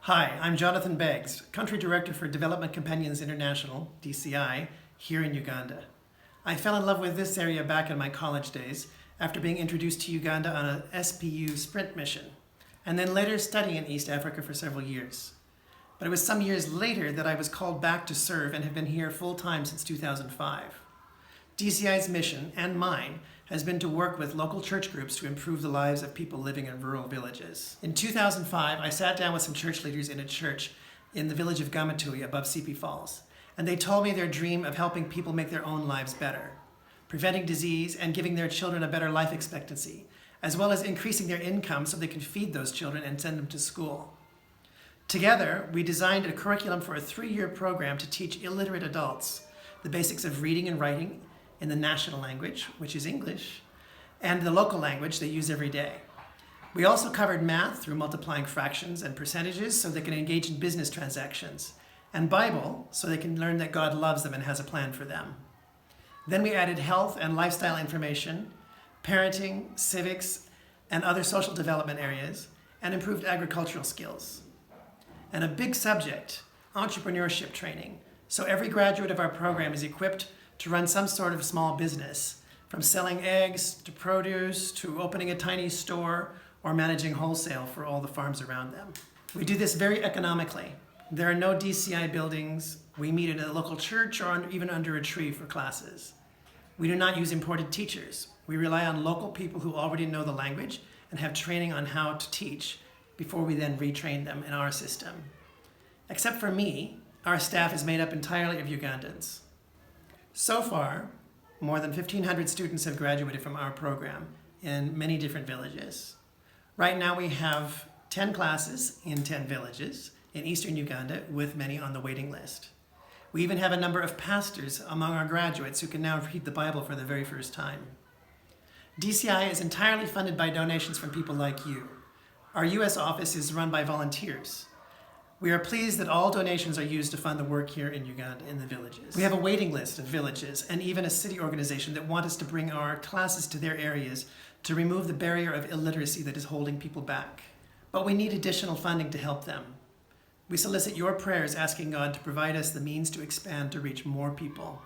Hi, I'm Jonathan Beggs, Country Director for Development Companions International, DCI, here in Uganda. I fell in love with this area back in my college days after being introduced to Uganda on a SPU sprint mission, and then later studying in East Africa for several years. But it was some years later that I was called back to serve and have been here full-time since 2005. DCI's mission, and mine, has been to work with local church groups to improve the lives of people living in rural villages. In 2005, I sat down with some church leaders in a church in the village of Gamatui above Sipi Falls, and they told me their dream of helping people make their own lives better, preventing disease and giving their children a better life expectancy, as well as increasing their income so they can feed those children and send them to school. Together, we designed a curriculum for a 3-year program to teach illiterate adults the basics of reading and writing in the national language, which is English, and the local language they use every day. We also covered math through multiplying fractions and percentages so they can engage in business transactions, and Bible so they can learn that God loves them and has a plan for them. Then we added health and lifestyle information, parenting, civics, and other social development areas, and improved agricultural skills. And a big subject, entrepreneurship training, so every graduate of our program is equipped to run some sort of small business, from selling eggs to produce to opening a tiny store or managing wholesale for all the farms around them. We do this very economically. There are no DCI buildings. We meet in a local church or even under a tree for classes. We do not use imported teachers. We rely on local people who already know the language and have training on how to teach before we then retrain them in our system. Except for me, our staff is made up entirely of Ugandans. So far, more than 1,500 students have graduated from our program in many different villages. Right now we have 10 classes in 10 villages in eastern Uganda with many on the waiting list. We even have a number of pastors among our graduates who can now read the Bible for the very first time. DCI is entirely funded by donations from people like you. Our U.S. office is run by volunteers. We are pleased that all donations are used to fund the work here in Uganda in the villages. We have a waiting list of villages and even a city organization that want us to bring our classes to their areas to remove the barrier of illiteracy that is holding people back. But we need additional funding to help them. We solicit your prayers asking God to provide us the means to expand to reach more people.